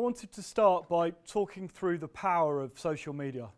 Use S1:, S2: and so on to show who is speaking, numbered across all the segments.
S1: wanted to start by talking through the power of social media.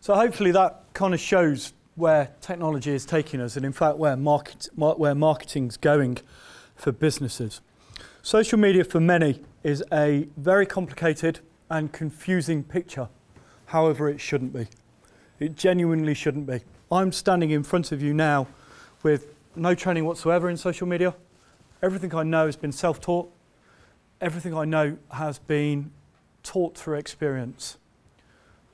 S1: So hopefully that kind of shows where technology is taking us and in fact where marketing's going for businesses. Social media for many is a very complicated and confusing picture. However, it shouldn't be. It genuinely shouldn't be. I'm standing in front of you now with no training whatsoever in social media. Everything I know has been self-taught. Everything I know has been taught through experience.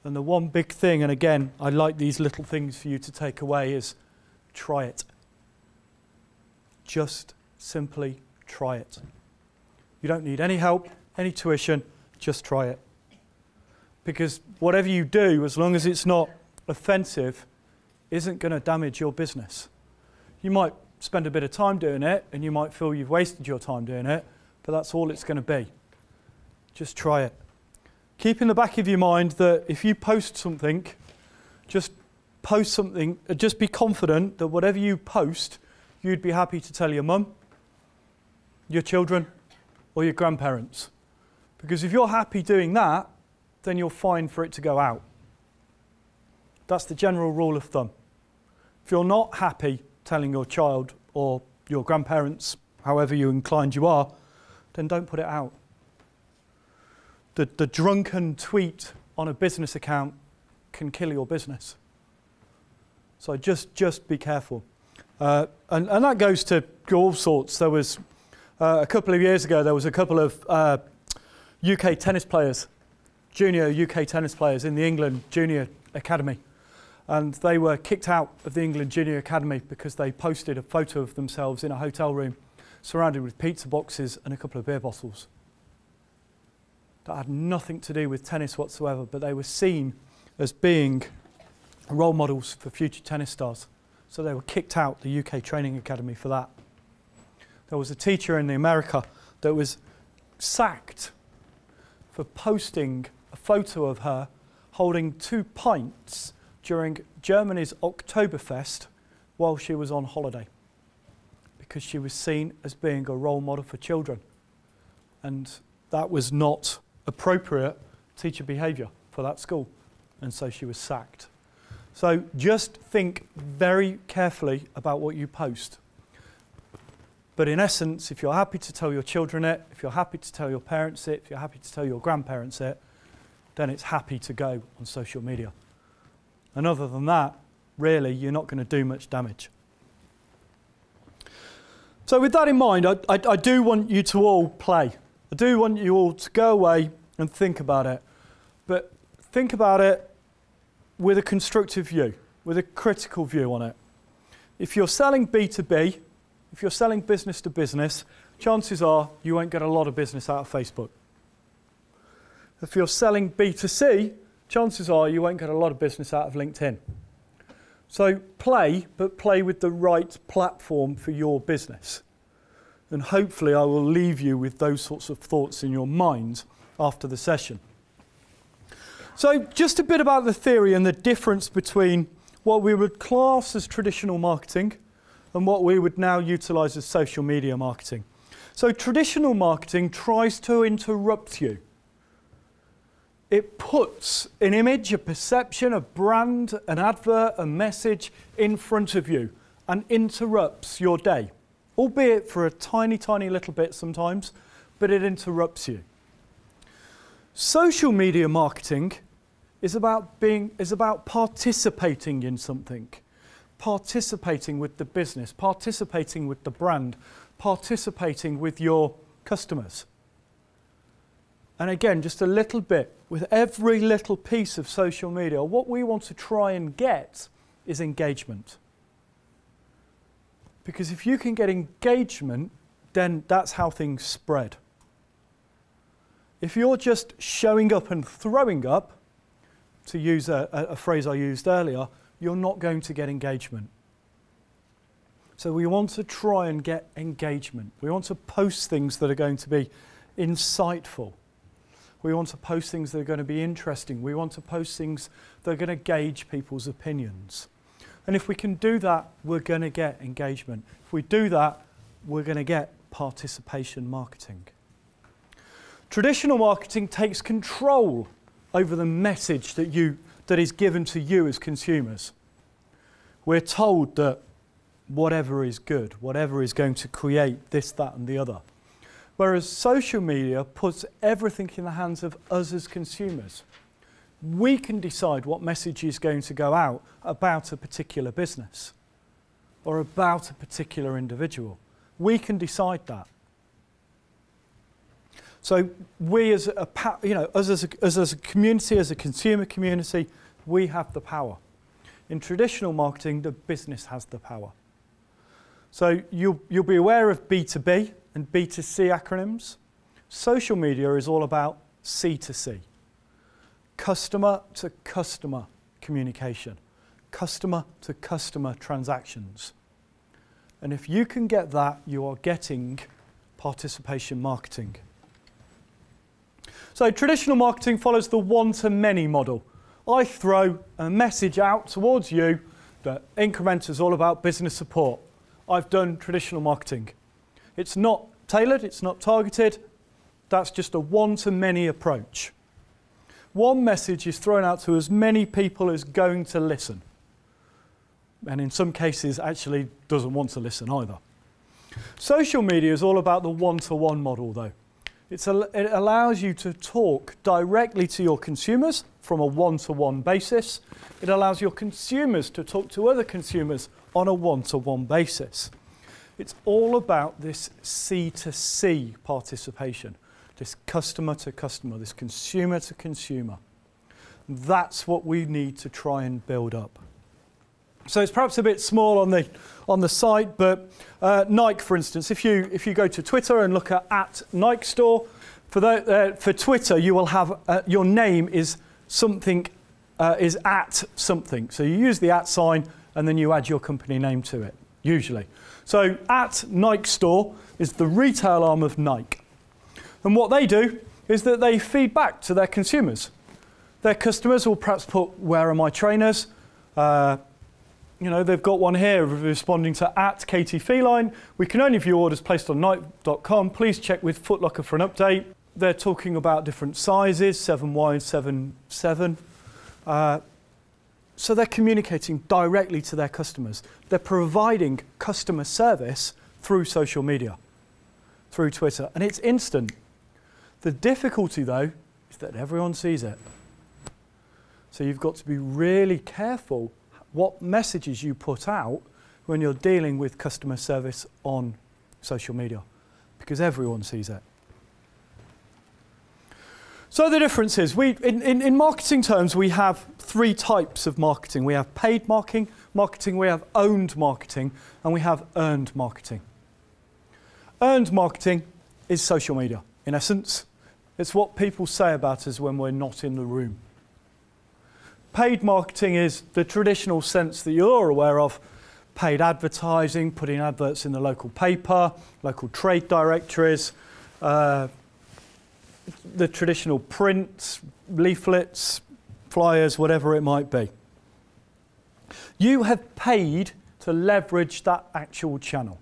S1: And the one big thing, and again, I like these little things for you to take away, is try it. Just simply try it. You don't need any help, any tuition, just try it. Because whatever you do, as long as it's not offensive, isn't going to damage your business. You might spend a bit of time doing it, and you might feel you've wasted your time doing it, but that's all it's going to be. Just try it. Keep in the back of your mind that if you post something, just post something, just be confident that whatever you post, you'd be happy to tell your mum, your children, or your grandparents. Because if you're happy doing that, then you're fine for it to go out. That's the general rule of thumb. If you're not happy telling your child or your grandparents, however you inclined you are, then don't put it out. The drunken tweet on a business account can kill your business. So just be careful. And that goes to all sorts. There was, a couple of years ago, there was a couple of UK tennis players, junior UK tennis players in the England Junior Academy. And they were kicked out of the England Junior Academy because they posted a photo of themselves in a hotel room surrounded with pizza boxes and a couple of beer bottles. That had nothing to do with tennis whatsoever, but they were seen as being role models for future tennis stars. So they were kicked out the UK Training Academy for that. There was a teacher in America that was sacked for posting a photo of her holding 2 pints during Germany's Oktoberfest while she was on holiday, because she was seen as being a role model for children. And that was not appropriate teacher behaviour for that school, and so she was sacked. So just think very carefully about what you post. But in essence, if you're happy to tell your children it, if you're happy to tell your parents it, if you're happy to tell your grandparents it, then it's happy to go on social media. And other than that, really, you're not going to do much damage. So with that in mind, I do want you to all play. I do want you all to go away and think about it. But think about it with a constructive view, with a critical view on it. If you're selling B2B, if you're selling business to business, chances are you won't get a lot of business out of Facebook. If you're selling B2C, chances are you won't get a lot of business out of LinkedIn. So play, but play with the right platform for your business. And hopefully I will leave you with those sorts of thoughts in your mind after the session. So just a bit about the theory and the difference between what we would class as traditional marketing and what we would now utilise as social media marketing. So traditional marketing tries to interrupt you. It puts an image, a perception, a brand, an advert, a message in front of you and interrupts your day, albeit for a tiny, tiny little bit sometimes, but it interrupts you. Social media marketing is about participating in something, participating with the business, participating with the brand, participating with your customers. And again, just a little bit, with every little piece of social media, what we want to try and get is engagement. Because if you can get engagement, then that's how things spread. If you're just showing up and throwing up, to use a phrase I used earlier, you're not going to get engagement. So we want to try and get engagement. We want to post things that are going to be insightful. We want to post things that are going to be interesting. We want to post things that are going to gauge people's opinions. And if we can do that, we're going to get engagement. If we do that, we're going to get participation marketing. Traditional marketing takes control over the message that is given to you as consumers. We're told that whatever is good, whatever is going to create this, that, and the other. Whereas social media puts everything in the hands of us as consumers. We can decide what message is going to go out about a particular business or about a particular individual. We can decide that. So we as a, us as a community, as a consumer community, we have the power. In traditional marketing, the business has the power. So you'll be aware of B2B and B2C acronyms. Social media is all about C2C. Customer to customer communication. Customer to customer transactions. And if you can get that, you are getting participation marketing. So traditional marketing follows the one-to-many model. I throw a message out towards you that Increment is all about business support. I've done traditional marketing. It's not tailored, it's not targeted. That's just a one-to-many approach. One message is thrown out to as many people as going to listen. And in some cases, actually doesn't want to listen either. Social media is all about the one-to-one model, though. It allows you to talk directly to your consumers from a one-to-one basis. It allows your consumers to talk to other consumers on a one-to-one basis. It's all about this C2C participation, this customer to customer, this consumer to consumer. That's what we need to try and build up. So it's perhaps a bit small on the site, but Nike, for instance, if you go to Twitter and look at Nike Store, for Twitter you will have your name is something is at something. So you use the at sign and then you add your company name to it, usually. So at Nike Store is the retail arm of Nike. And what they do is that they feed back to their consumers. Their customers will perhaps put, where are my trainers? They've got one here responding to at Katie Feline. We can only view orders placed on Nike.com. Please check with Foot Locker for an update. They're talking about different sizes, 7 wide, 7. So they're communicating directly to their customers. They're providing customer service through social media, through Twitter, and it's instant. The difficulty, though, is that everyone sees it. So you've got to be really careful what messages you put out when you're dealing with customer service on social media, because everyone sees it. So the difference is, in marketing terms, we have 3 types of marketing. We have paid marketing, we have owned marketing, and we have earned marketing. Earned marketing is social media, in essence. It's what people say about us when we're not in the room. Paid marketing is the traditional sense that you're aware of. Paid advertising, putting adverts in the local paper, local trade directories, the traditional prints, leaflets, flyers, whatever it might be. You have paid to leverage that actual channel.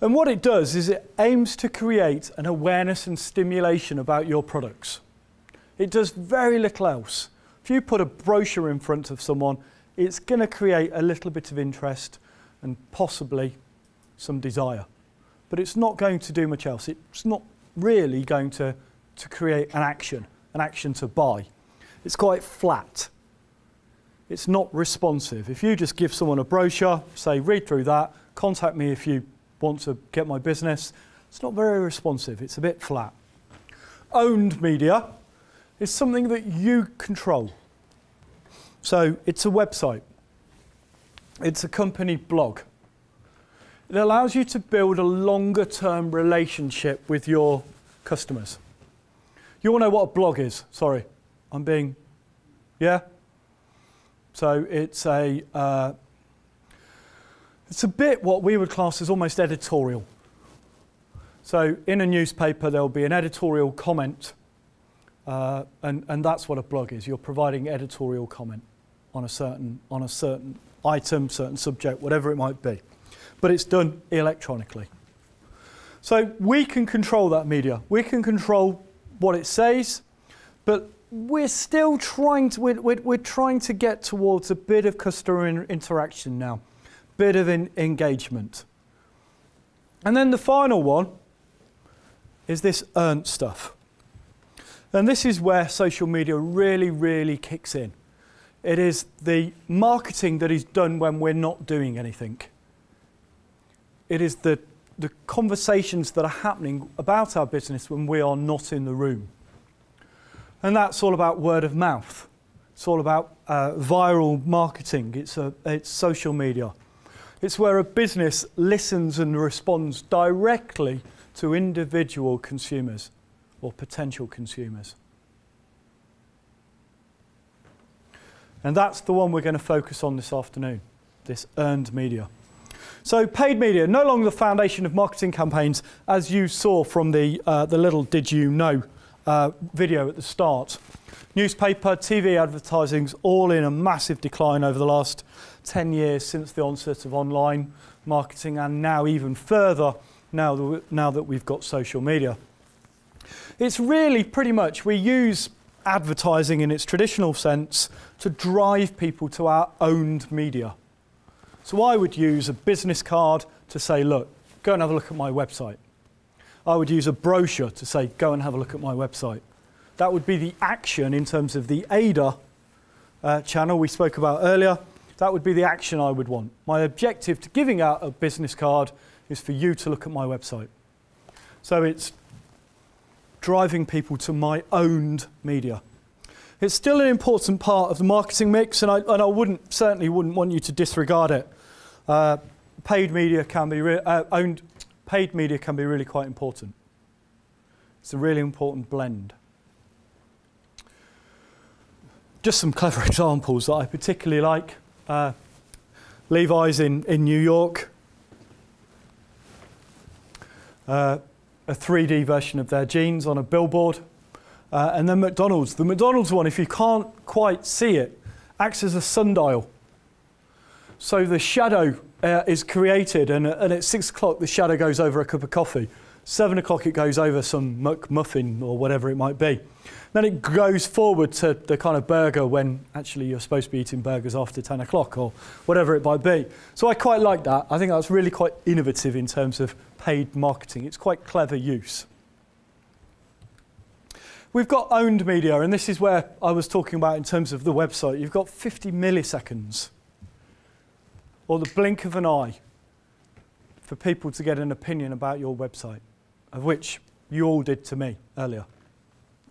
S1: And what it does is it aims to create an awareness and stimulation about your products. It does very little else. If you put a brochure in front of someone, it's going to create a little bit of interest and possibly some desire. But it's not going to do much else. It's not really going to create an action to buy. It's quite flat. It's not responsive. If you just give someone a brochure, say, read through that, contact me if you want to get my business, it's not very responsive. It's a bit flat. Owned media is something that you control. So it's a website. It's a company blog. It allows you to build a longer-term relationship with your customers. You all know what a blog is. Sorry, yeah? So it's a bit what we would class as almost editorial. So in a newspaper, there'll be an editorial comment, and that's what a blog is. You're providing editorial comment on a certain item, certain subject, whatever it might be. But it's done electronically. So we can control that media. We can control what it says, but we're still trying to, we're trying to get towards a bit of customer interaction now, bit of engagement. And then the final one is this earned stuff. And this is where social media really, really kicks in. It is the marketing that is done when we're not doing anything. It is the the conversations that are happening about our business when we are not in the room. And that's all about word of mouth. It's all about viral marketing. It's social media. It's where a business listens and responds directly to individual consumers or potential consumers. And that's the one we're going to focus on this afternoon, this earned media. So paid media, no longer the foundation of marketing campaigns, as you saw from the little Did You Know video at the start. Newspaper, TV advertising's all in a massive decline over the last 10 years since the onset of online marketing, and now even further now that we've got social media. It's really pretty much, we use advertising in its traditional sense to drive people to our owned media. So I would use a business card to say, look, go and have a look at my website. I would use a brochure to say, go and have a look at my website. That would be the action in terms of the ADA channel we spoke about earlier. That would be the action I would want. My objective to giving out a business card is for you to look at my website. So it's driving people to my owned media. It's still an important part of the marketing mix, and I certainly wouldn't want you to disregard it. Paid media can be paid media can be really quite important. It's a really important blend. Just some clever examples that I particularly like. Levi's in New York. A 3D version of their jeans on a billboard. And then McDonald's. The McDonald's one, if you can't quite see it, acts as a sundial. So the shadow is created, and at 6 o'clock the shadow goes over a cup of coffee. 7 o'clock it goes over some McMuffin or whatever it might be. Then it goes forward to the kind of burger when actually you're supposed to be eating burgers after 10 o'clock or whatever it might be. So I quite like that. I think that's really quite innovative in terms of paid marketing. It's quite clever use. We've got owned media, and this is where I was talking about in terms of the website. You've got 50 milliseconds, or the blink of an eye, for people to get an opinion about your website, of which you all did to me earlier,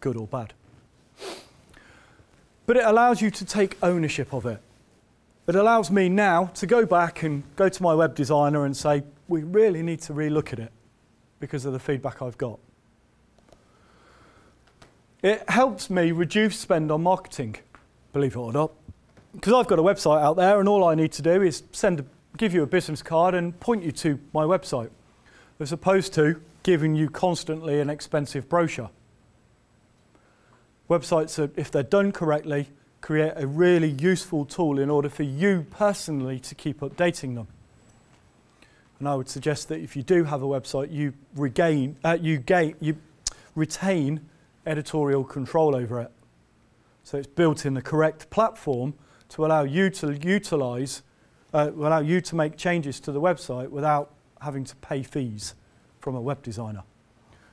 S1: good or bad. But it allows you to take ownership of it. It allows me now to go back and go to my web designer and say, we really need to relook at it because of the feedback I've got. It helps me reduce spend on marketing, believe it or not, because I've got a website out there and all I need to do is give you a business card and point you to my website, as opposed to giving you constantly an expensive brochure. Websites, if they're done correctly, create a really useful tool in order for you personally to keep updating them. And I would suggest that if you do have a website, you retain editorial control over it. So it's built in the correct platform to allow you to allow you to make changes to the website without having to pay fees from a web designer.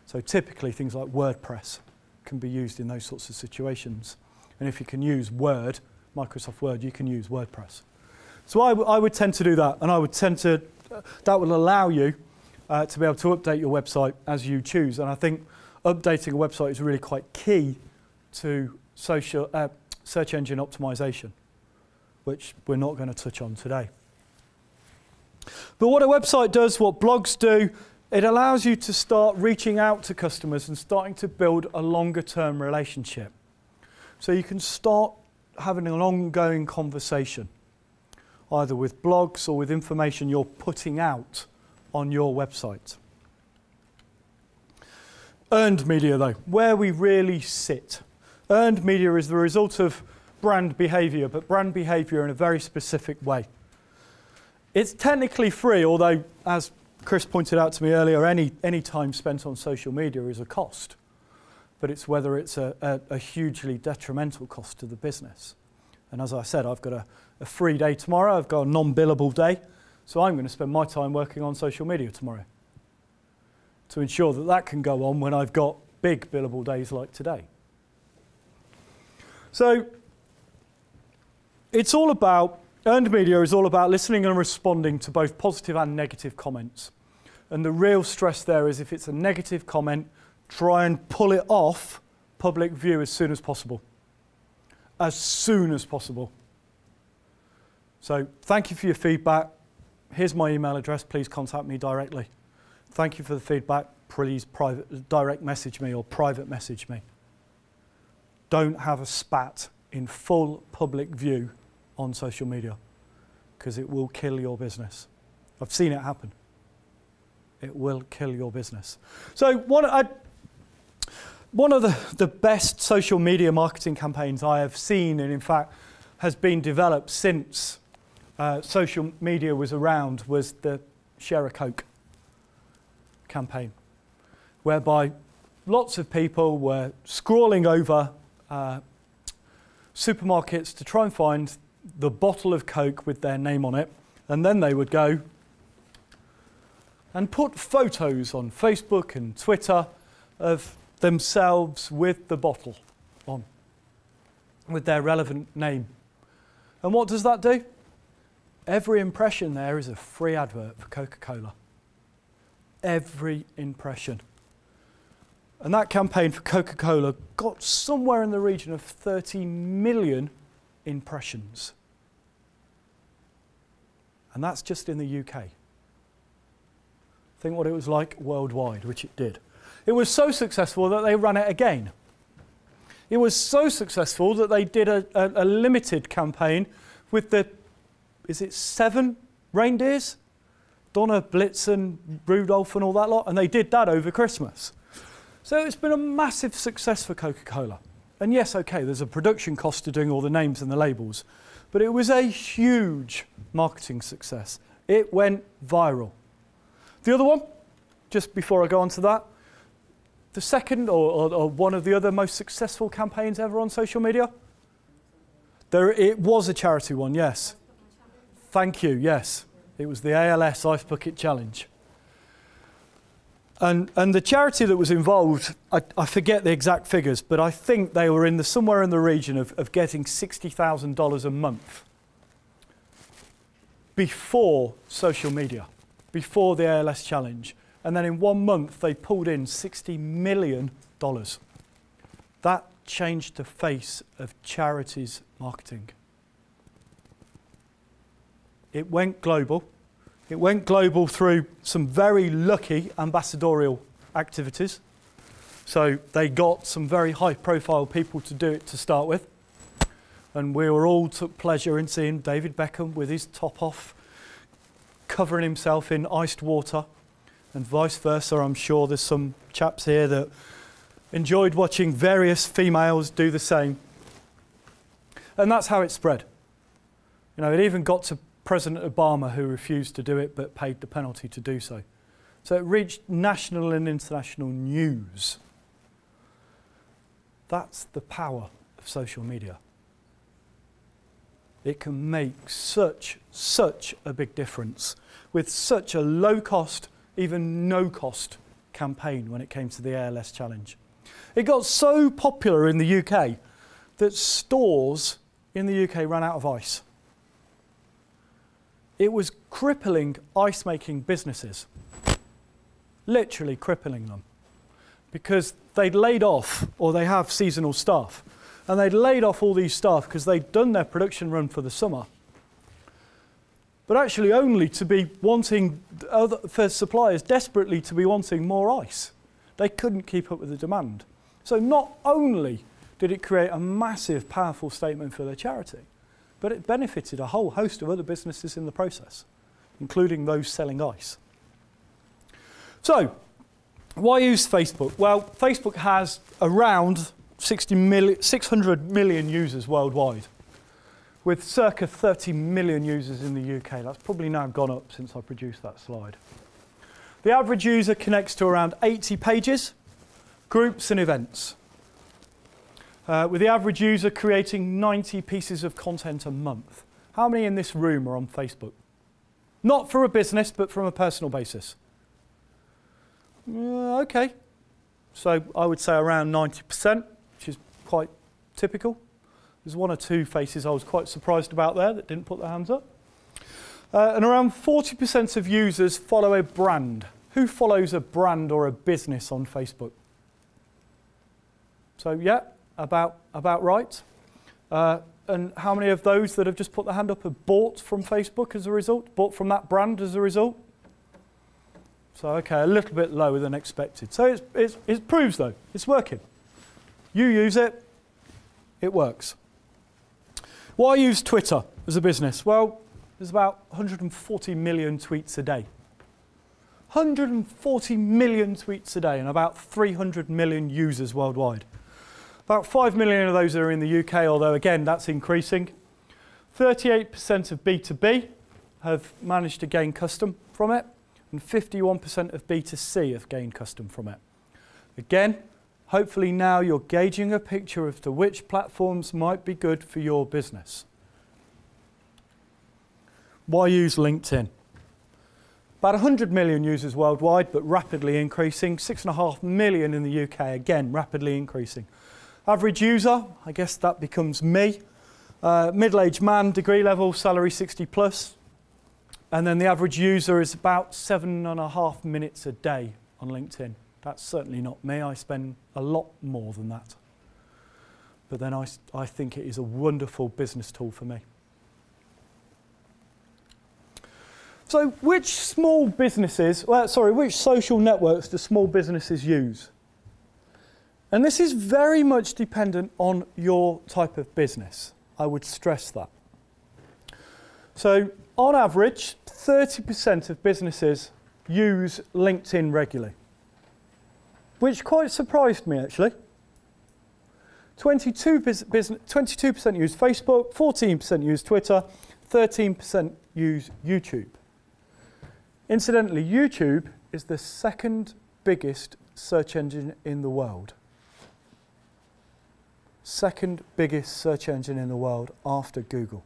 S1: So typically things like WordPress can be used in those sorts of situations. And if you can use Word, Microsoft Word, you can use WordPress. So I would tend to do that, and that will allow you to be able to update your website as you choose. And I think updating a website is really quite key to search engine optimization, which we're not going to touch on today. But what a website does, what blogs do, it allows you to start reaching out to customers and starting to build a longer term relationship. So you can start having an ongoing conversation, either with blogs or with information you're putting out on your website. Earned media, though, where we really sit. Earned media is the result of brand behavior, but brand behavior in a very specific way. It's technically free, although, as Chris pointed out to me earlier, any time spent on social media is a cost. But it's whether it's a hugely detrimental cost to the business. And as I said, I've got a free day tomorrow, I've got a non-billable day, so I'm going to spend my time working on social media tomorrow to ensure that that can go on when I've got big billable days like today. So earned media is all about listening and responding to both positive and negative comments. And the real stress there is if it's a negative comment, try and pull it off public view as soon as possible. As soon as possible. So thank you for your feedback. Here's my email address. Please contact me directly. Thank you for the feedback. Please direct message me or private message me. Don't have a spat in full public view on social media, because it will kill your business. I've seen it happen. It will kill your business. So one of the best social media marketing campaigns I have seen, and in fact has been developed since social media was around, was the Share a Coke campaign, whereby lots of people were scrawling over supermarkets to try and find the bottle of Coke with their name on it, and then they would go and put photos on Facebook and Twitter of themselves with the bottle on, with their relevant name. And what does that do? Every impression there is a free advert for Coca-Cola. Every impression. And that campaign for Coca-Cola got somewhere in the region of 30 million impressions. And that's just in the UK. Think what it was like worldwide, which it did. It was so successful that they ran it again. It was so successful that they did a limited campaign with the, is it 7 reindeers? Donna, Blitzen, Rudolph and all that lot, and they did that over Christmas. So it's been a massive success for Coca-Cola. And yes, okay, there's a production cost to doing all the names and the labels, but it was a huge marketing success. It went viral. The other one, just before I go on to that, the second or one of the other most successful campaigns ever on social media? It was a charity one, yes. Thank you, yes. It was the Als Ice Bucket Challenge. And the charity that was involved, I forget the exact figures, but I think they were somewhere in the region of getting $60,000 a month before social media, before the ALS challenge. And then in 1 month, they pulled in $60 million. That changed the face of charities marketing. It went global. It went global through some very lucky ambassadorial activities. So they got some very high-profile people to do it to start with. And we all took pleasure in seeing David Beckham with his top off, covering himself in iced water, and vice versa. I'm sure there's some chaps here that enjoyed watching various females do the same. And that's how it spread. You know, it even got to President Obama, who refused to do it but paid the penalty to do so. So it reached national and international news. That's the power of social media. It can make such a big difference with such a low cost, even no cost campaign when it came to the ALS challenge. It got so popular in the UK that stores in the UK ran out of ice. It was crippling ice-making businesses, literally crippling them, because they'd laid off, or they have seasonal staff, and they'd laid off all these staff because they'd done their production run for the summer, but actually only to be wanting, for suppliers desperately to be wanting more ice. They couldn't keep up with the demand. So not only did it create a massive, powerful statement for their charity, but it benefited a whole host of other businesses in the process, including those selling ice. So, why use Facebook? Well, Facebook has around 600 million users worldwide, with circa 30 million users in the UK. That's probably now gone up since I produced that slide. The average user connects to around 80 pages, groups and events, with the average user creating 90 pieces of content a month. How many in this room are on Facebook? Not for a business, but from a personal basis. Okay. So I would say around 90%, which is quite typical. There's 1 or 2 faces I was quite surprised about there that didn't put their hands up. And around 40% of users follow a brand. who follows a brand or a business on Facebook? So yeah, about right. And how many of those that have just put their hand up have bought from Facebook as a result? Bought from that brand as a result? So okay, a little bit lower than expected. So it proves though, it's working. You use it, it works. Why use Twitter as a business? Well, there's about 140 million tweets a day. 140 million tweets a day and about 300 million users worldwide. About 5 million of those are in the UK, although again, that's increasing. 38% of B2B have managed to gain custom from it, and 51% of B2C have gained custom from it. Again, hopefully now you're gauging a picture as to which platforms might be good for your business. Why use LinkedIn? About 100 million users worldwide, but rapidly increasing. 6.5 million in the UK, again, rapidly increasing. Average user, I guess that becomes me. Middle-aged man, degree level, salary 60 plus. And then the average user is about 7.5 minutes a day on LinkedIn. That's certainly not me. I spend a lot more than that. But then I think it is a wonderful business tool for me. So which social networks do small businesses use? And this is very much dependent on your type of business. I would stress that. So on average, 30% of businesses use LinkedIn regularly, which quite surprised me actually. 22% use Facebook, 14% use Twitter, 13% use YouTube. Incidentally, YouTube is the second biggest search engine in the world. Second biggest search engine in the world after Google.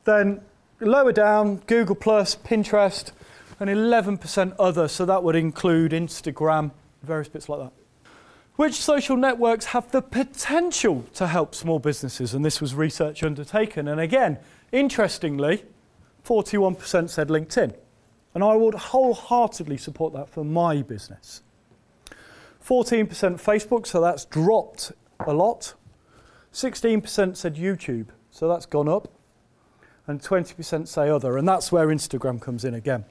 S1: Then lower down, Google+, Pinterest, and 11% other, so that would include Instagram, various bits like that. Which social networks have the potential to help small businesses? And this was research undertaken. And again, interestingly, 41% said LinkedIn. And I would wholeheartedly support that for my business. 14% Facebook, so that's dropped a lot. 16% said YouTube, so that's gone up. And 20% say other, and that's where Instagram comes in again.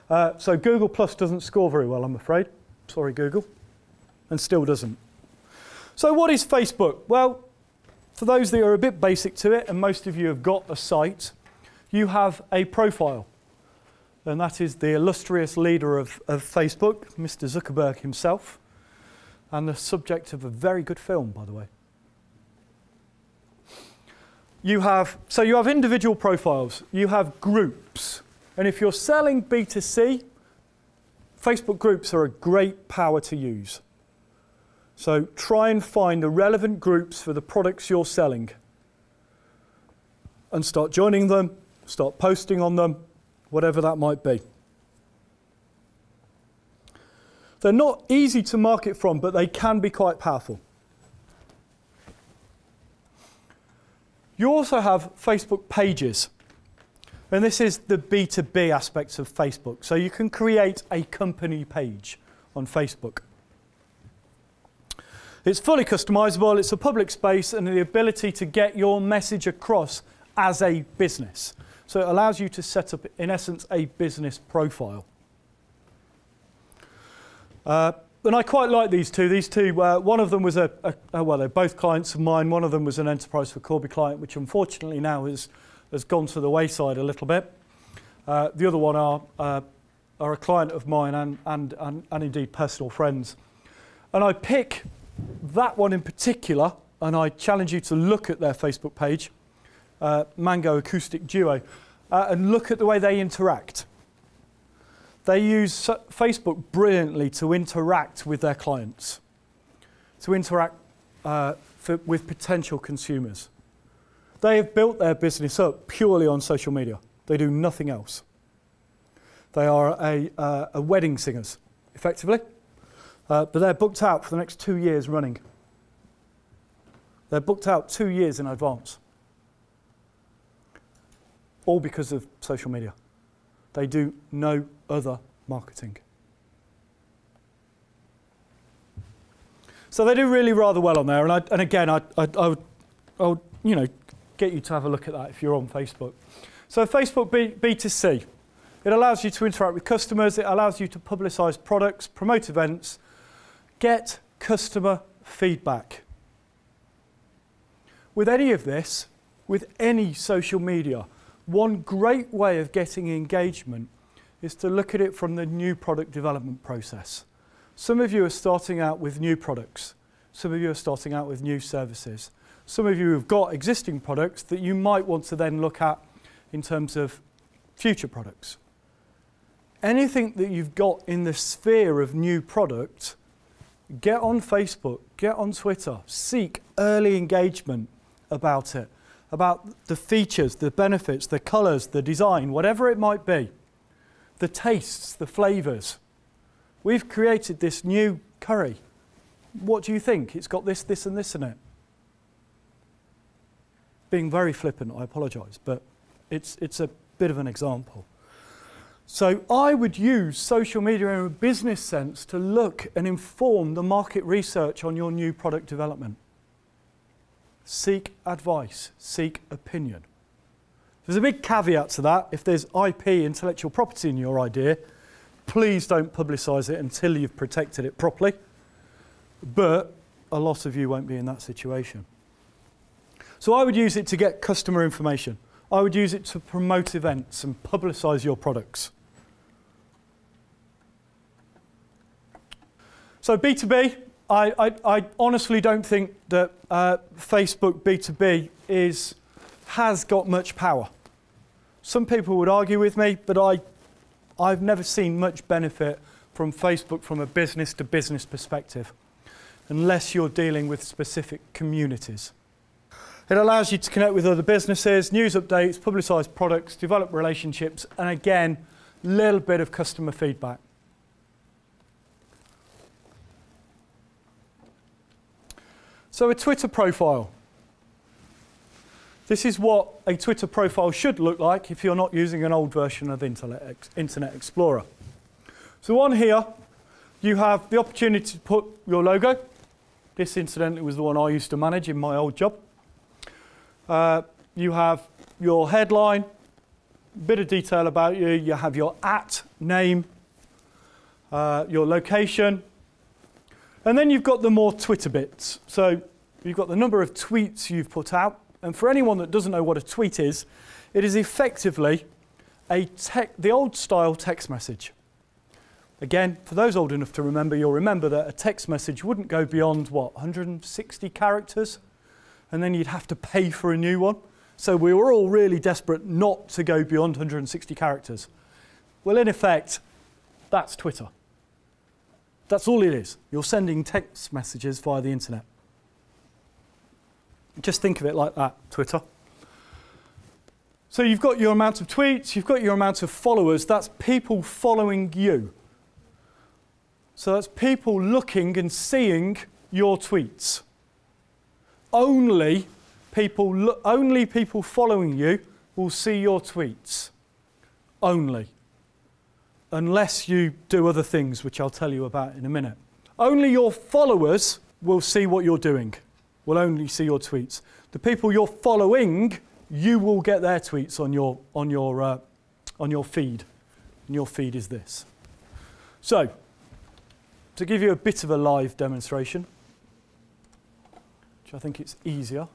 S1: So Google Plus doesn't score very well, I'm afraid. Sorry, Google. And still doesn't. So what is Facebook? Well, for those that are a bit basic to it, and most of you have got a site, you have a profile. And that is the illustrious leader of Facebook, Mr. Zuckerberg himself, and the subject of a very good film, by the way. You have individual profiles, you have groups, and if you're selling B2C, Facebook groups are a great power to use. So try and find the relevant groups for the products you're selling and start joining them, start posting on them, whatever that might be. They're not easy to market from, but they can be quite powerful. You also have Facebook pages. And this is the B2B aspects of Facebook. So you can create a company page on Facebook. It's fully customizable, it's a public space, and the ability to get your message across as a business. So it allows you to set up, in essence, a business profile. And I quite like these two. These two, one of them was well, they're both clients of mine. One of them was an Enterprise for Corby client, which unfortunately now has gone to the wayside a little bit. The other one are a client of mine and indeed personal friends. And I pick that one in particular, and I challenge you to look at their Facebook page, Mango Acoustic Duo, and look at the way they interact. They use Facebook brilliantly to interact with their clients, to interact with potential consumers. They have built their business up purely on social media. They do nothing else. They are a wedding singers, effectively, but they're booked out for the next 2 years running. They're booked out 2 years in advance, all because of social media. They do no other marketing. So they do really rather well on there. And again, I would get you to have a look at that if you're on Facebook. So Facebook B2C. It allows you to interact with customers. It allows you to publicise products, promote events, get customer feedback. With any of this, with any social media, one great way of getting engagement is to look at it from the new product development process. Some of you are starting out with new products. Some of you are starting out with new services. Some of you have got existing products that you might want to then look at in terms of future products. Anything that you've got in the sphere of new product, get on Facebook, get on Twitter, seek early engagement about it, about the features, the benefits, the colours, the design, whatever it might be, the tastes, the flavours. We've created this new curry. What do you think? It's got this, this and this in it. Being very flippant, I apologise, but it's a bit of an example. So I would use social media in a business sense to look and inform the market research on your new product development. Seek advice, seek opinion. There's a big caveat to that. If there's IP, intellectual property in your idea, please don't publicise it until you've protected it properly. But a lot of you won't be in that situation. So I would use it to get customer information. I would use it to promote events and publicise your products. So B2B, I honestly don't think that Facebook B2B has got much power. Some people would argue with me, but I've never seen much benefit from Facebook from a business-to-business perspective, unless you're dealing with specific communities. It allows you to connect with other businesses, news updates, publicise products, develop relationships, and again, a little bit of customer feedback. So a Twitter profile. This is what a Twitter profile should look like if you're not using an old version of Internet Explorer. So on here, you have the opportunity to put your logo. This, incidentally, was the one I used to manage in my old job. You have your headline, a bit of detail about you. You have your @name, your location, and then you've got the more Twitter bits. So you've got the number of tweets you've put out. And for anyone that doesn't know what a tweet is, it is effectively the old style text message. Again, for those old enough to remember, you'll remember that a text message wouldn't go beyond, what, 160 characters? And then you'd have to pay for a new one. So we were all really desperate not to go beyond 160 characters. Well, in effect, that's Twitter. That's all it is. You're sending text messages via the internet. Just think of it like that, Twitter. So you've got your amount of tweets, you've got your amount of followers. That's people following you. So that's people looking and seeing your tweets. Only people following you will see your tweets. Only. Unless you do other things, which I'll tell you about in a minute. Only your followers will see what you're doing. Will only see your tweets. The people you're following, you will get their tweets on your feed. And your feed is this. So, to give you a bit of a live demonstration, which I think it's easier.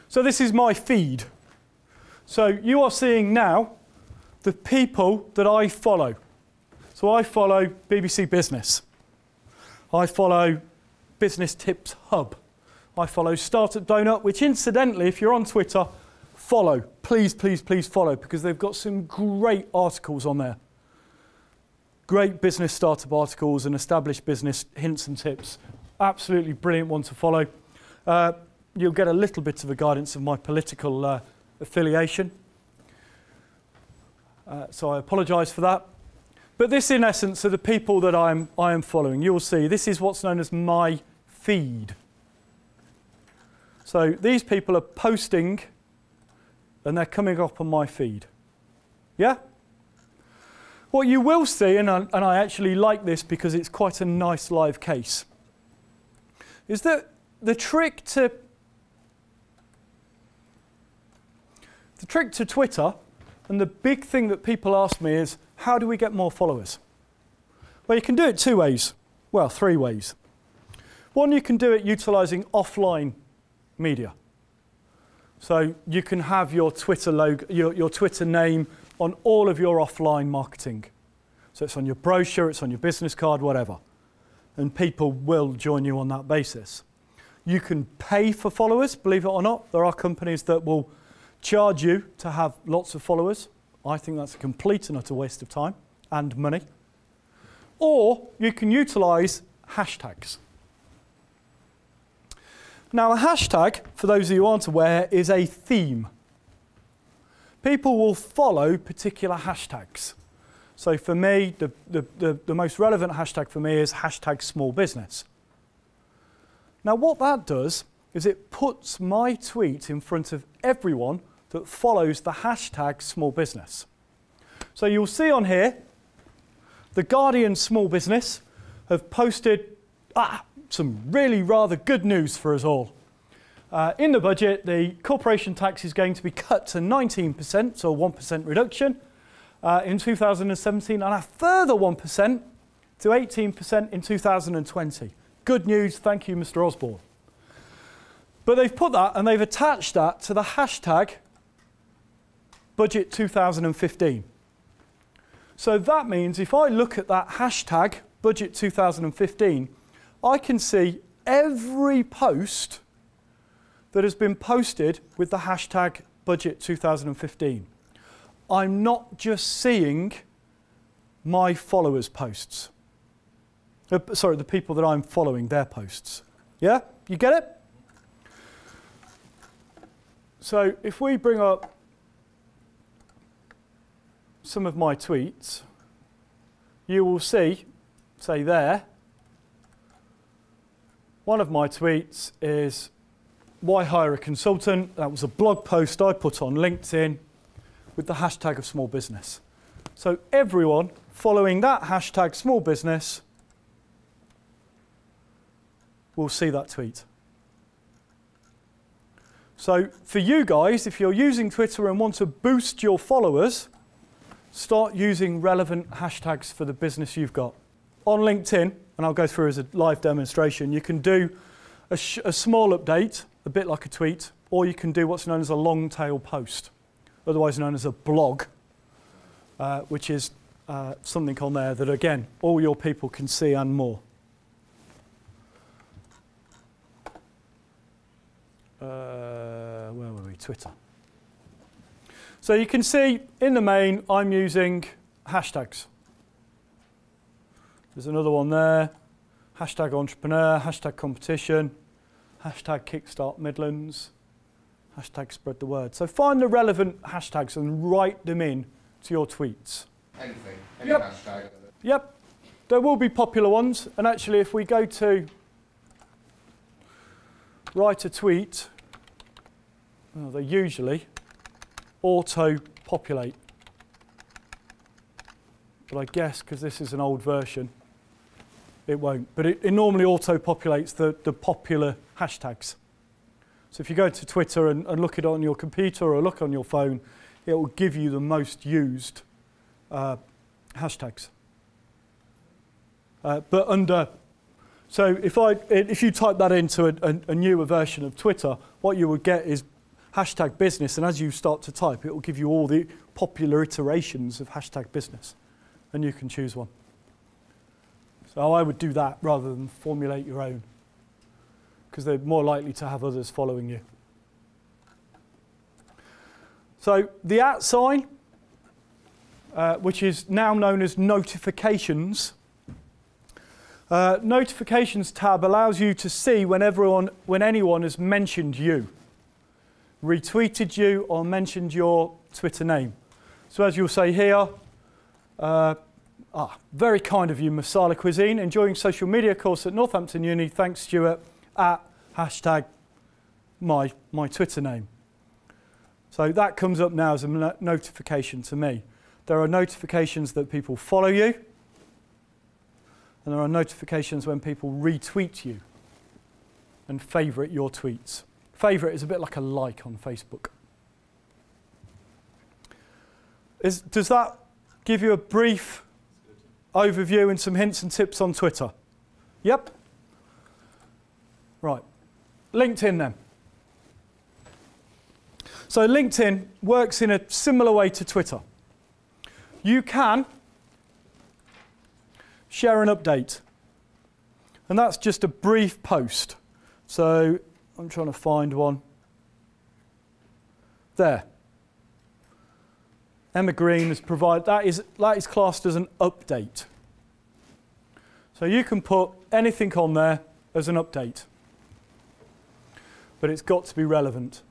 S1: So this is my feed. So you are seeing now the people that I follow. So I follow BBC Business. I follow Business Tips Hub. I follow Startup Donut, which incidentally, if you're on Twitter, follow. Please, please, please follow, because they've got some great articles on there. Great business startup articles and established business hints and tips. Absolutely brilliant one to follow. You'll get a little bit of a guidance of my political affiliation. So I apologise for that. But this, in essence, are the people that I am following. You'll see this is what's known as my feed. So these people are posting and they're coming up on my feed. Yeah? What you will see, and I actually like this because it's quite a nice live case, is that the trick to Twitter, and the big thing that people ask me is, how do we get more followers? Well, you can do it 2 ways. Well, 3 ways. One, you can do it utilising offline media. So you can have your Twitter logo, your Twitter name on all of your offline marketing. So it's on your brochure, it's on your business card, whatever. And people will join you on that basis. You can pay for followers, believe it or not. There are companies that will charge you to have lots of followers. I think that's a complete and utter waste of time and money. Or you can utilise hashtags. Now, a hashtag, for those of you who aren't aware, is a theme. People will follow particular hashtags. So for me, the most relevant hashtag for me is hashtag small business. Now, what that does is it puts my tweet in front of everyone that follows the hashtag small business. So you'll see on here, the Guardian Small Business have posted some really rather good news for us all. In the budget, the corporation tax is going to be cut to 19%, so a 1% reduction in 2017, and a further 1% to 18% in 2020. Good news, thank you, Mr. Osborne. But they've put that and they've attached that to the hashtag budget 2015. So that means if I look at that hashtag budget 2015, I can see every post that has been posted with the hashtag budget 2015. I'm not just seeing my followers' posts. Sorry, the people that I'm following, their posts. Yeah? You get it? So if we bring up some of my tweets, you will see, say there, one of my tweets is, why hire a consultant? That was a blog post I put on LinkedIn with the hashtag of small business. So everyone following that hashtag small business will see that tweet. So for you guys, if you're using Twitter and want to boost your followers, start using relevant hashtags for the business you've got. On LinkedIn, and I'll go through as a live demonstration, you can do a small update, a bit like a tweet, or you can do what's known as a long tail post, otherwise known as a blog, which is something on there that, again, all your people can see and more. Where were we? Twitter. So you can see in the main, I'm using hashtags. There's another one there. Hashtag entrepreneur, hashtag competition, hashtag kickstart Midlands, hashtag spread the word. So find the relevant hashtags and write them in to your tweets.
S2: Anything, any hashtag.
S1: Yep. There will be popular ones. And actually, if we go to write a tweet, well, they usually auto-populate. But I guess, because this is an old version, it won't. But it normally auto-populates the popular hashtags. So if you go to Twitter and look it on your computer or look on your phone, it will give you the most used hashtags. But under, so if you type that into a newer version of Twitter, what you would get is hashtag business, and as you start to type, it will give you all the popular iterations of hashtag business, and you can choose one. So I would do that rather than formulate your own, because they're more likely to have others following you. So the @ sign, which is now known as notifications. Notifications tab allows you to see when anyone has mentioned you, retweeted you, or mentioned your Twitter name. So as you'll say here, very kind of you, Masala Cuisine, enjoying social media course at Northampton Uni. Thanks, Stuart, @ hashtag my Twitter name. So that comes up now as a notification to me. There are notifications that people follow you, and there are notifications when people retweet you and favourite your tweets. Favourite is a bit like a like on Facebook. Does that give you a brief overview and some hints and tips on Twitter? Yep. Right. LinkedIn then. So LinkedIn works in a similar way to Twitter. You can share an update, and that's just a brief post. So I'm trying to find one. There. Emma Green has provided, that is classed as an update. So you can put anything on there as an update, but it's got to be relevant.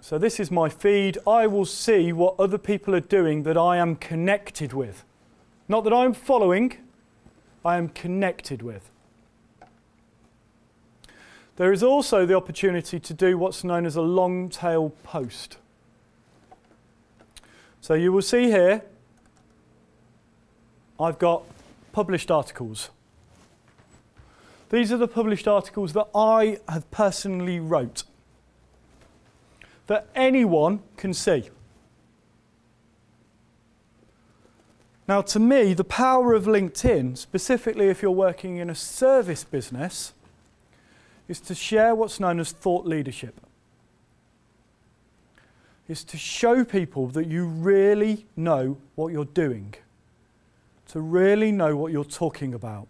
S1: So this is my feed. I will see what other people are doing that I am connected with. Not that I'm following, I am connected with. There is also the opportunity to do what's known as a long tail post. So you will see here, I've got published articles. These are the published articles that I have personally wrote, that anyone can see. Now, to me, the power of LinkedIn, specifically if you're working in a service business, is to share what's known as thought leadership. Is to show people that you really know what you're doing, to really know what you're talking about.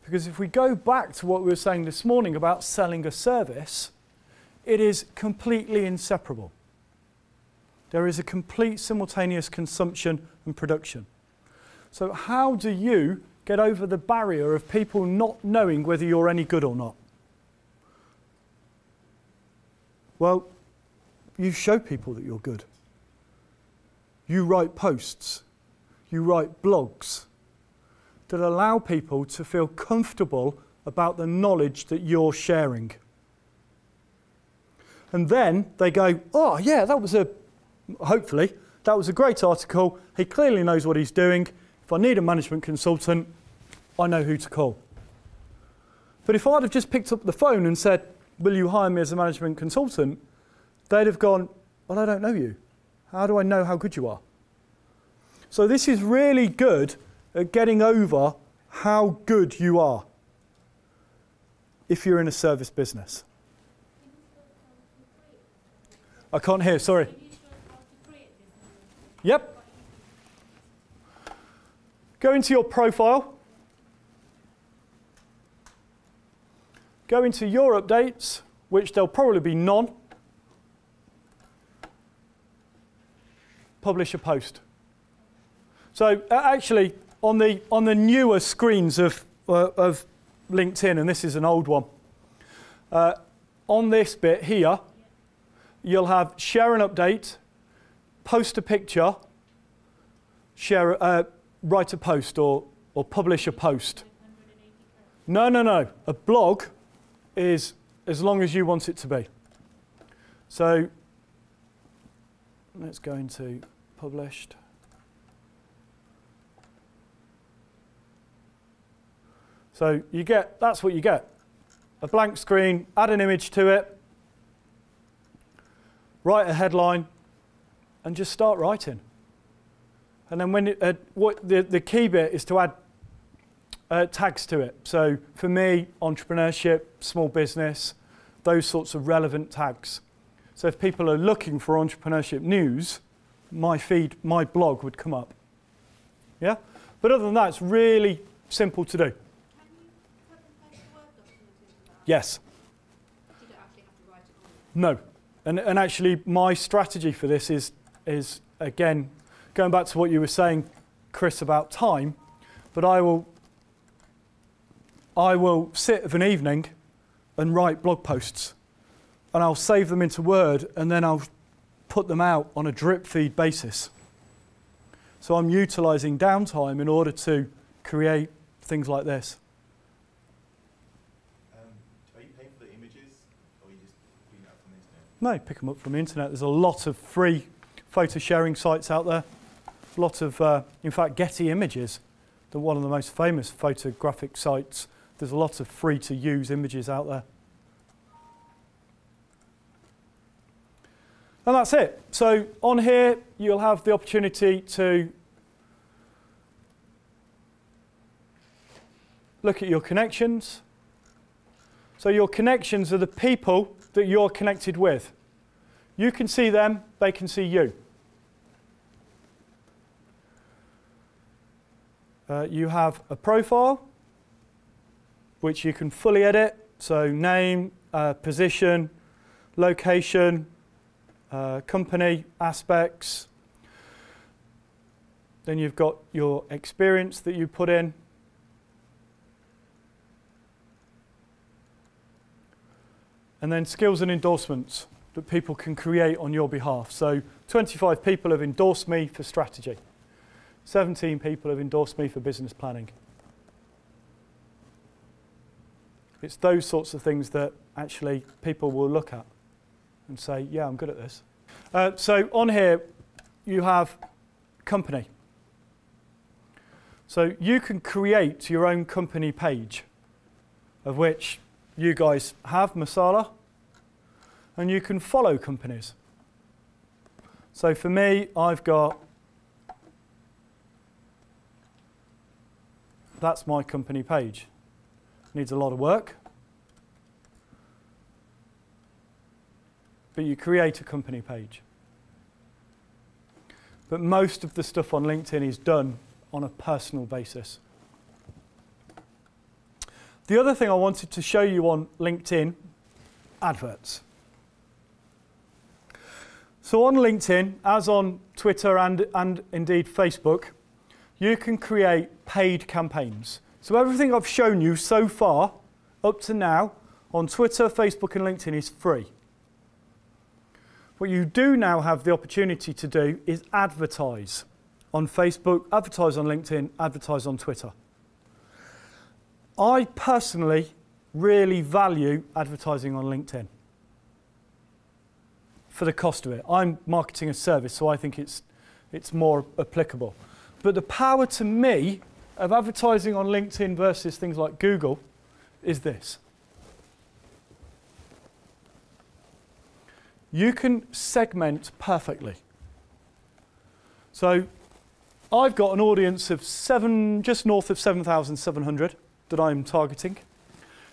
S1: Because if we go back to what we were saying this morning about selling a service, it is completely inseparable. There is a complete simultaneous consumption and production. So how do you get over the barrier of people not knowing whether you're any good or not? Well, you show people that you're good. You write posts, you write blogs that allow people to feel comfortable about the knowledge that you're sharing. And then they go, oh yeah, hopefully, that was a great article. He clearly knows what he's doing. If I need a management consultant, I know who to call. But if I'd have just picked up the phone and said, will you hire me as a management consultant? They'd have gone, well, I don't know you. How do I know how good you are? So this is really good at getting over how good you are if you're in a service business. I can't hear, sorry. Yep. Go into your profile. Go into your updates, which there'll probably be none. Publish a post. So actually, on the newer screens of LinkedIn, and this is an old one, on this bit here, you'll have share an update, post a picture, write a post or publish a post. No. A blog is as long as you want it to be. So let's go into published. So that's what you get. A blank screen, add an image to it, write a headline, and just start writing. And then when the key bit is to add tags to it. So for me, entrepreneurship, small business, those sorts of relevant tags. So if people are looking for entrepreneurship news, my feed, my blog would come up. Yeah? But other than that, it's really simple to do.
S3: Can you cut and paste a Word document into that?
S1: Yes.
S3: You don't actually have to write it on.
S1: No. And actually, my strategy for this is again, going back to what you were saying, Chris, about time, but I will sit of an evening and write blog posts, and I'll save them into Word, and then I'll put them out on a drip feed basis. So I'm utilising downtime in order to create things like this.
S4: Are you paying for the images
S1: No, pick them up from the internet. There's a lot of free photo sharing sites out there. A lot of, in fact, Getty Images, one of the most famous photographic sites. There's a lot of free to use images out there. And that's it. So on here, you'll have the opportunity to look at your connections. So your connections are the people that you're connected with. You can see them, they can see you. You have a profile, which you can fully edit. So name, position, location, company, aspects. Then you've got your experience that you put in. And then skills and endorsements that people can create on your behalf. So 25 people have endorsed me for strategy. 17 people have endorsed me for business planning. It's those sorts of things that actually people will look at and say, yeah, I'm good at this. So on here, you have company. So you can create your own company page, of which you guys have Masala, and you can follow companies. So for me, I've got, that's my company page. Needs a lot of work. But you create a company page. But most of the stuff on LinkedIn is done on a personal basis. The other thing I wanted to show you on LinkedIn, adverts. So on LinkedIn, as on Twitter and indeed Facebook, you can create paid campaigns. So everything I've shown you so far, up to now, on Twitter, Facebook and LinkedIn is free. What you do now have the opportunity to do is advertise on Facebook, advertise on LinkedIn, advertise on Twitter. I personally really value advertising on LinkedIn for the cost of it. I'm marketing a service, so I think it's more applicable. But the power to me of advertising on LinkedIn versus things like Google is this. You can segment perfectly. So I've got an audience of just north of 7,700 that I'm targeting.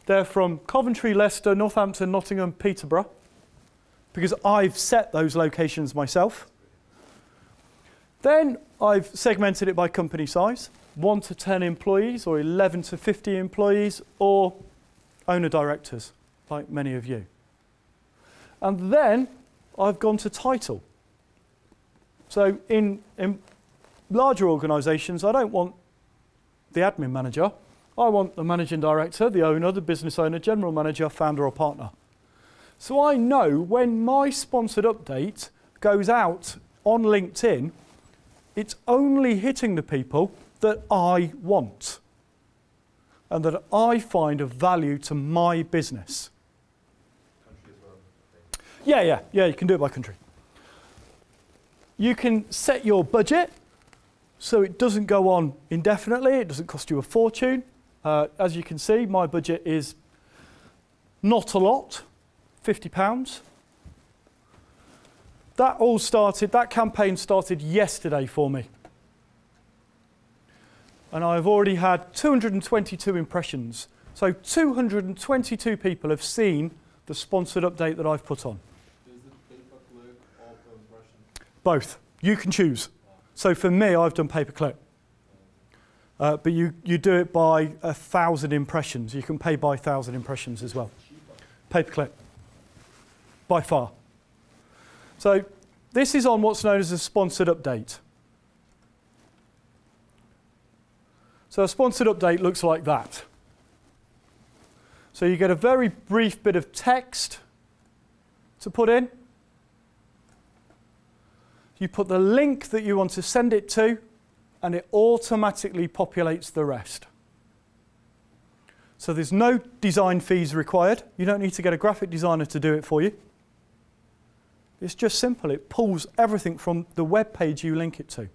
S1: They're from Coventry, Leicester, Northampton, Nottingham, Peterborough, because I've set those locations myself. Then I've segmented it by company size, 1 to 10 employees, or 11 to 50 employees, or owner-directors, like many of you. And then I've gone to title. So in larger organisations, I don't want the admin manager. I want the managing director, the owner, the business owner, general manager, founder or partner. So I know when my sponsored update goes out on LinkedIn, it's only hitting the people that I want and that I find of value to my business. Yeah, you can do it by country. You can set your budget so it doesn't go on indefinitely, it doesn't cost you a fortune. As you can see, my budget is not a lot, £50. That campaign started yesterday for me. And I've already had 222 impressions. So 222 people have seen the sponsored update that I've put on.
S4: Is it pay-per-click or per impression?
S1: Both. You can choose. So for me, I've done pay-per-click. But you do it by 1,000 impressions. You can pay by 1,000 impressions as well. Pay-per-click. By far. So this is on what's known as a sponsored update. So a sponsored update looks like that. So you get a very brief bit of text to put in. You put the link that you want to send it to, and it automatically populates the rest. So there's no design fees required. You don't need to get a graphic designer to do it for you. It's just simple. It pulls everything from the web page you link it to.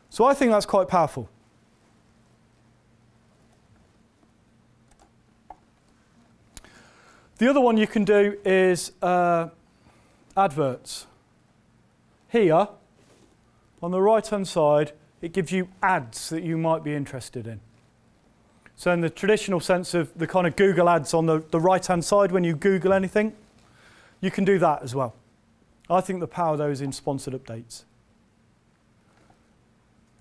S1: So I think that's quite powerful. The other one you can do is adverts. Here, on the right-hand side, it gives you ads that you might be interested in. So in the traditional sense of the kind of Google ads on the right-hand side when you Google anything, you can do that as well. I think the power of those in sponsored updates.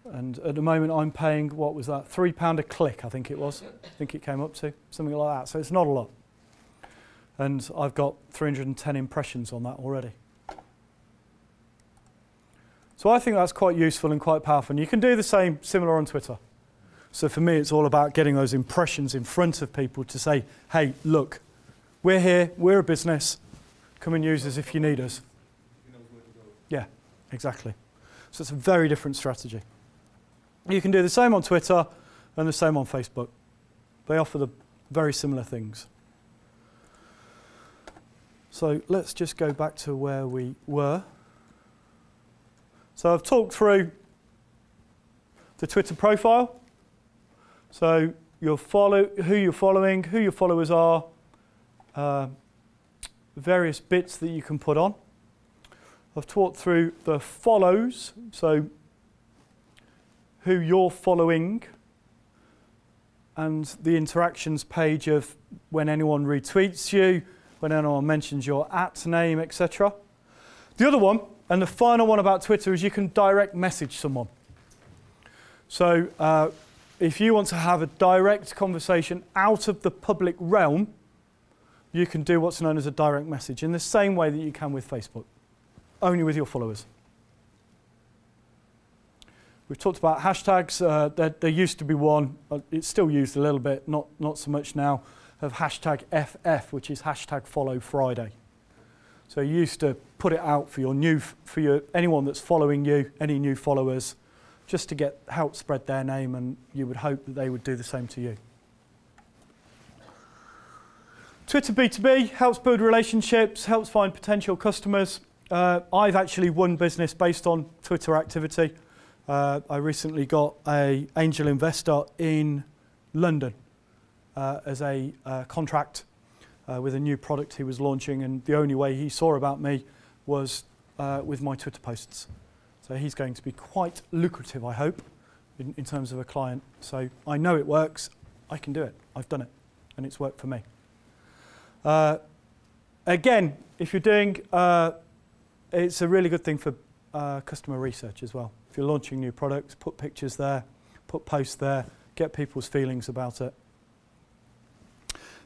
S1: And at the moment I'm paying, what was that, £3 a click I think it was. I think it came up to, something like that. So it's not a lot. And I've got 310 impressions on that already. So I think that's quite useful and quite powerful. And you can do the same, similar on Twitter. So for me, it's all about getting those impressions in front of people to say, hey, look, we're here, we're a business, come and use us if you need us. Yeah, exactly. So it's a very different strategy. You can do the same on Twitter and the same on Facebook. They offer the very similar things. So let's just go back to where we were. So I've talked through the Twitter profile. So who you're following, who your followers are, various bits that you can put on. I've talked through the follows, so who you're following, and the interactions page of when anyone retweets you, when anyone mentions your @name, etc. The other one, and the final one about Twitter, is you can direct message someone. So if you want to have a direct conversation out of the public realm, you can do what's known as a direct message in the same way that you can with Facebook, only with your followers. We've talked about hashtags. There used to be one, it's still used a little bit, not so much now, of hashtag FF, which is hashtag follow Friday. So you used to put it out for anyone that's following you, any new followers, just to help spread their name, and you would hope that they would do the same to you. Twitter B2B helps build relationships, helps find potential customers. I've actually won business based on Twitter activity. I recently got an angel investor in London as a contract with a new product he was launching, and the only way he saw about me was with my Twitter posts. So he's going to be quite lucrative, I hope, in terms of a client. So I know it works. I can do it. I've done it, and it's worked for me. Again, if you're doing, it's a really good thing for customer research as well. If you're launching new products, put pictures there, put posts there, get people's feelings about it.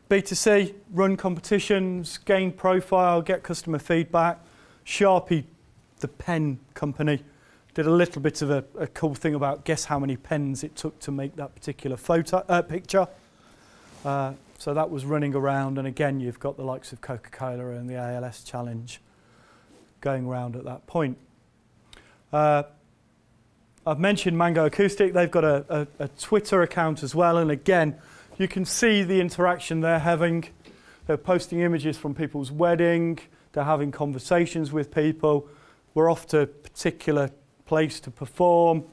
S1: B2C, run competitions, gain profile, get customer feedback. Sharpie, the pen company, did a little bit of a cool thing about guess how many pens it took to make that particular picture. So that was running around, and again, you've got the likes of Coca-Cola and the ALS challenge going around at that point. I've mentioned Mango Acoustic. They've got a Twitter account as well, and again, you can see the interaction they're having. They're posting images from people's wedding. They're having conversations with people. We're off to a particular place to perform.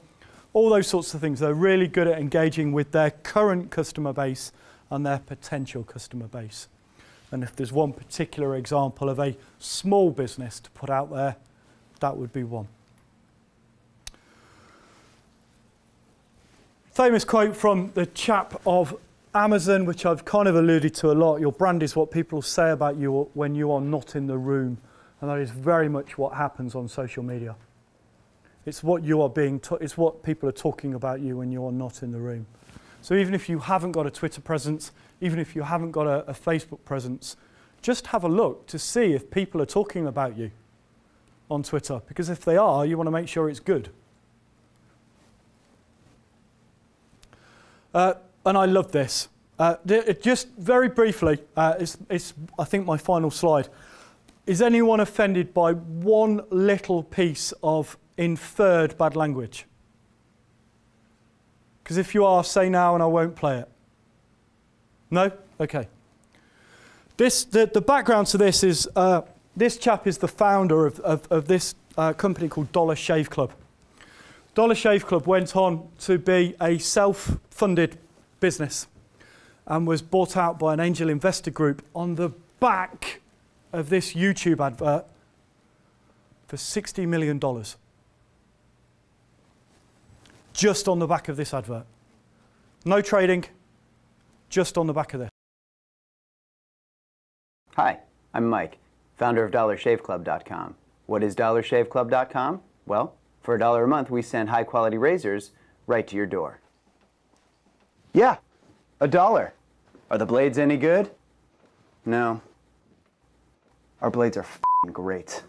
S1: All those sorts of things. They're really good at engaging with their current customer base and their potential customer base. And if there's one particular example of a small business to put out there, that would be one. Famous quote from the chap of Amazon, which I've kind of alluded to a lot: your brand is what people say about you when you are not in the room. And that is very much what happens on social media. It's what you are it's what people are talking about you when you are not in the room. So even if you haven't got a Twitter presence, even if you haven't got a Facebook presence, just have a look to see if people are talking about you on Twitter. Because if they are, you want to make sure it's good. And I love this. Just very briefly, it's I think my final slide. Is anyone offended by one little piece of inferred bad language? Because if you are, say now and I won't play it. No? Okay. The background to this is this chap is the founder of this company called Dollar Shave Club. Dollar Shave Club went on to be a self-funded business and was bought out by an angel investor group on the back of this YouTube advert for $60 million. Just on the back of this advert. No trading, just on the back of this.
S5: Hi, I'm Mike, founder of DollarShaveClub.com. What is DollarShaveClub.com? Well, for $1 a month, we send high-quality razors right to your door. Yeah, $1. Are the blades any good? No. Our blades are f***ing great.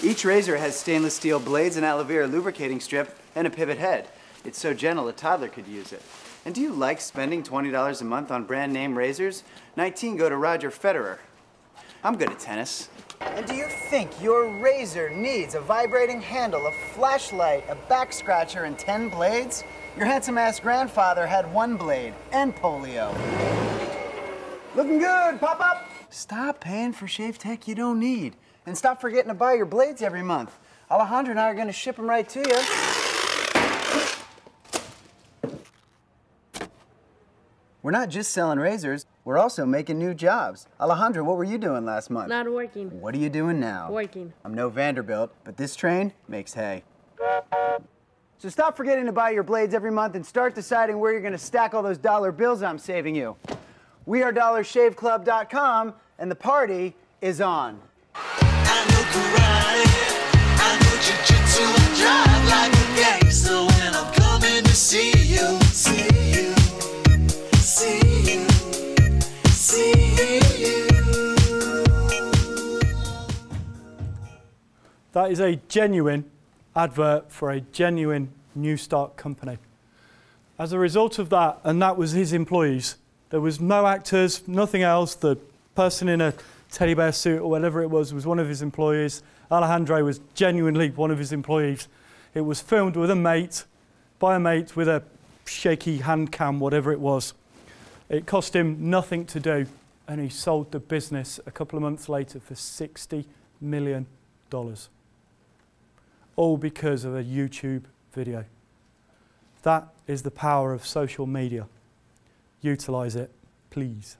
S5: Each razor has stainless steel blades, an aloe vera lubricating strip, and a pivot head. It's so gentle a toddler could use it. And do you like spending $20 a month on brand name razors? 19 go to Roger Federer. I'm good at tennis. And do you think your razor needs a vibrating handle, a flashlight, a back scratcher, and 10 blades? Your handsome-ass grandfather had 1 blade and polio. Looking good, pop up! Stop paying for shave tech you don't need. And stop forgetting to buy your blades every month. Alejandro and I are going to ship them right to you. We're not just selling razors, we're also making new jobs. Alejandro, what were you doing last month?
S6: Not working.
S5: What are you doing now?
S6: Working.
S5: I'm no Vanderbilt, but this train makes hay. So stop forgetting to buy your blades every month and start deciding where you're going to stack all those dollar bills I'm saving you. We are DollarShaveClub.com, and the party is on.
S7: I know karate, I know jiu-jitsu, I drive like a gangster when I'm coming to see you, see you, see you, see you.
S1: That is a genuine advert for a genuine New Start company. As a result of that, and that was his employees, there was no actors, nothing else. The person in a teddy bear suit or whatever it was one of his employees. Alejandro was genuinely one of his employees. It was filmed with a mate, by a mate with a shaky hand cam, whatever it was. It cost him nothing to do, and he sold the business a couple of months later for $60 million. All because of a YouTube video. That is the power of social media. Utilize it, please.